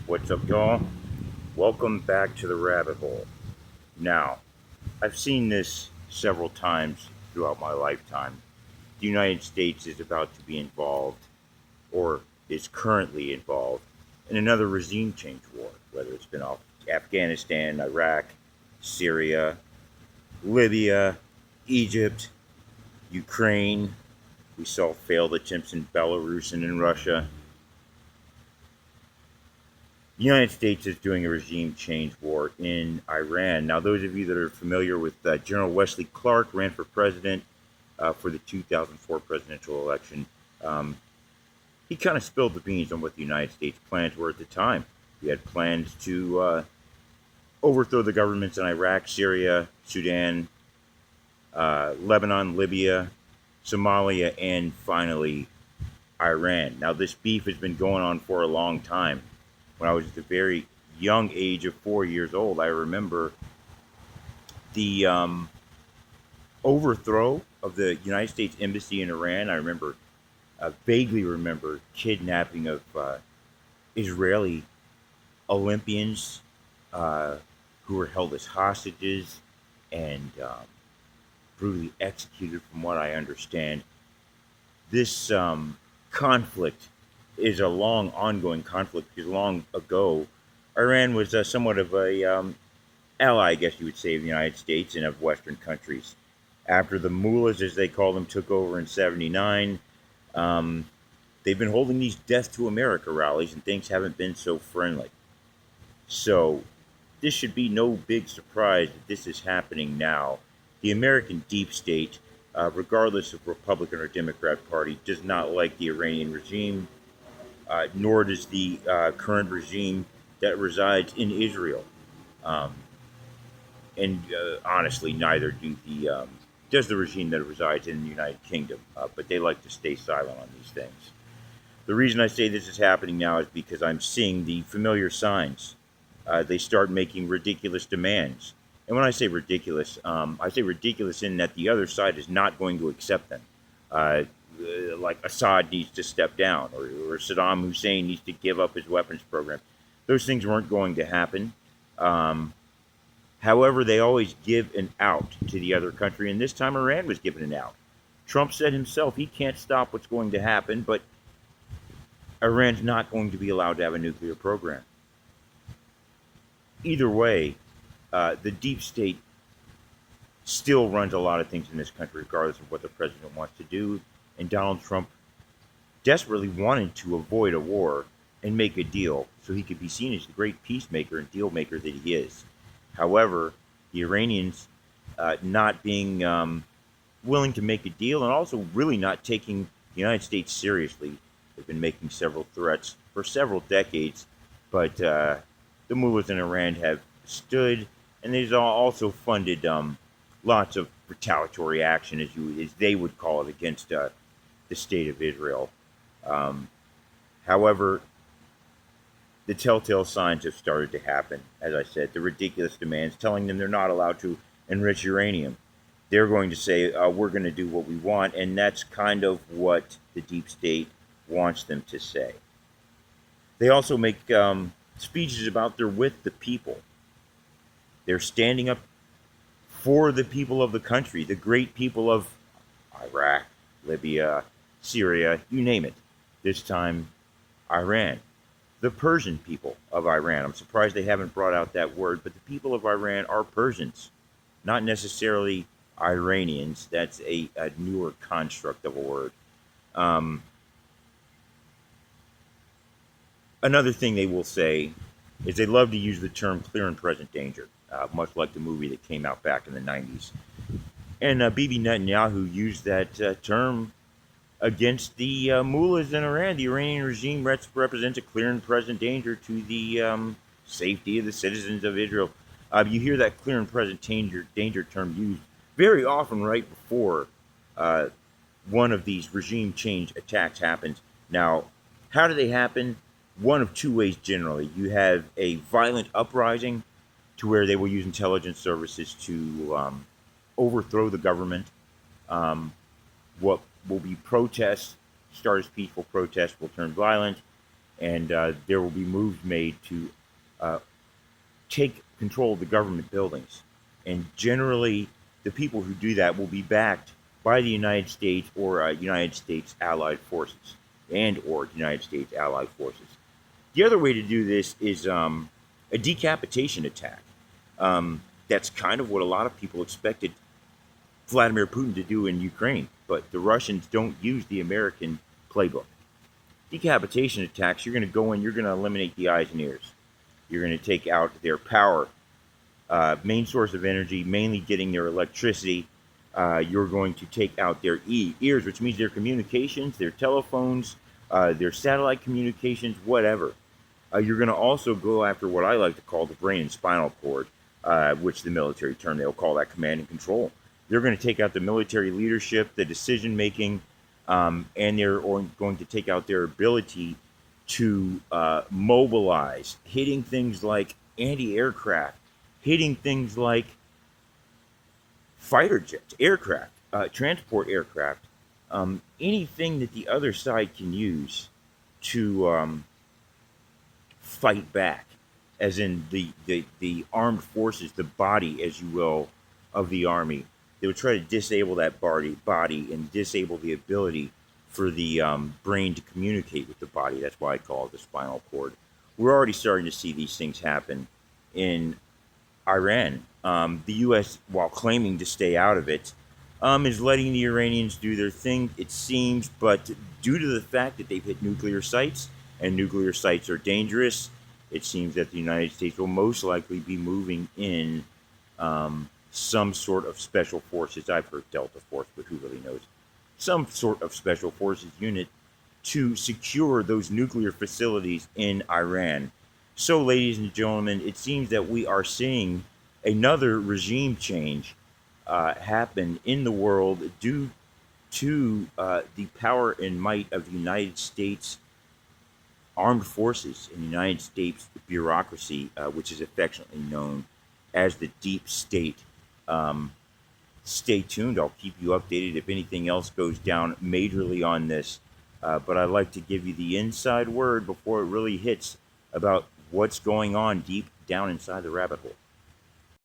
What's up, y'all? Welcome back to the rabbit hole. Now, I've seen this several times throughout my lifetime. The United States is about to be involved, or is currently involved, in another regime change war, whether it's been Afghanistan, Iraq, Syria, Libya, Egypt, Ukraine. We saw failed attempts in Belarus and in Russia. The United States is doing a regime change war in Iran. Now, those of you that are familiar with General Wesley Clark ran for president for the 2004 presidential election. Um, he kind of spilled the beans on what the United States plans were at the time. We had plans to overthrow the governments in Iraq, Syria, Sudan, Lebanon, Libya, Somalia, and finally Iran. Now, this beef has been going on for a long time. When I was at the very young age of 4 years old, I remember the overthrow of the United States Embassy in Iran. Vaguely remember kidnapping of Israeli Olympians who were held as hostages and brutally executed, from what I understand. This conflict is a long ongoing conflict because long ago, Iran was somewhat of a ally, I guess you would say, of the United States and of Western countries. After the mullahs, as they call them, took over in '79, um, they've been holding these Death to America rallies, and things haven't been so friendly. So, this should be no big surprise that this is happening now. The American deep state, regardless of Republican or Democrat Party, does not like the Iranian regime, nor does the current regime that resides in Israel. Um, and honestly, neither does the regime that resides in the United Kingdom. But they like to stay silent on these things. The reason I say this is happening now is because I'm seeing the familiar signs. They start making ridiculous demands. And when I say ridiculous in that the other side is not going to accept them. Like Assad needs to step down, or Saddam Hussein needs to give up his weapons program. Those things weren't going to happen. Um, However, they always give an out to the other country, and this time Iran was given an out. Trump said himself he can't stop what's going to happen, but Iran's not going to be allowed to have a nuclear program. Either way, the deep state still runs a lot of things in this country, regardless of what the president wants to do. And Donald Trump desperately wanted to avoid a war and make a deal so he could be seen as the great peacemaker and deal maker that he is. However, the Iranians not being willing to make a deal and also really not taking the United States seriously. They've been making several threats for several decades, but the mullahs in Iran have stood, and they've also funded lots of retaliatory action, as they would call it, against the state of Israel. Um, However, the telltale signs have started to happen. As I said, the ridiculous demands telling them they're not allowed to enrich uranium. They're going to say, we're going to do what we want, and that's kind of what the deep state wants them to say. They also make speeches about they're with the people. They're standing up for the people of the country, the great people of Iraq, Libya, Syria, you name it. This time, Iran. The Persian people of Iran. I'm surprised they haven't brought out that word, but the people of Iran are Persians, not necessarily Iranians. That's a newer construct of a word. Um, Another thing they will say is they love to use the term clear and present danger, much like the movie that came out back in the 90s. And Bibi Netanyahu used that term against the mullahs in Iran. The Iranian regime represents a clear and present danger to the safety of the citizens of Israel. You hear that clear and present danger term used very often right before uh, one of these regime change attacks happens. Now, how do they happen? One of two ways generally. You have a violent uprising to where they will use intelligence services to overthrow the government. What will be protests, start as peaceful protests, will turn violent. and there will be moves made to uh, take control of the government buildings. And generally, the people who do that will be backed by the United States or United States allied forces and or United States allied forces. The other way to do this is a decapitation attack. That's kind of what a lot of people expected Vladimir Putin to do in Ukraine, but the Russians don't use the American playbook. Decapitation attacks, you're going to go in, you're going to eliminate the eyes and ears. You're going to take out their power, main source of energy, mainly getting their electricity. You're going to take out their ears, which means their communications, their telephones, their satellite communications, whatever. You're going to also go after what I like to call the brain and spinal cord, which the military term, they'll call that command and control. They're going to take out the military leadership, the decision making, and they're going to take out their ability to mobilize, hitting things like anti-aircraft, hitting things like fighter jets, aircraft, transport aircraft, anything that the other side can use to fight back, as in the armed forces, the body, as you will, of the army. They would try to disable that body and disable the ability for the brain to communicate with the body. That's why I call it the spinal cord. We're already starting to see these things happen in Iran. The U.S., while claiming to stay out of it, is letting the Iranians do their thing, it seems, but due to the fact that they've hit nuclear sites, and nuclear sites are dangerous, it seems that the United States will most likely be moving in some sort of special forces. I've heard Delta Force, but who really knows? Some sort of special forces unit to secure those nuclear facilities in Iran. So, ladies and gentlemen, it seems that we are seeing another regime change happen in the world due to the power and might of the United States armed forces and the United States bureaucracy, which is affectionately known as the deep state. Stay tuned. I'll keep you updated if anything else goes down majorly on this. But I'd like to give you the inside word before it really hits about what's going on deep down inside the rabbit hole.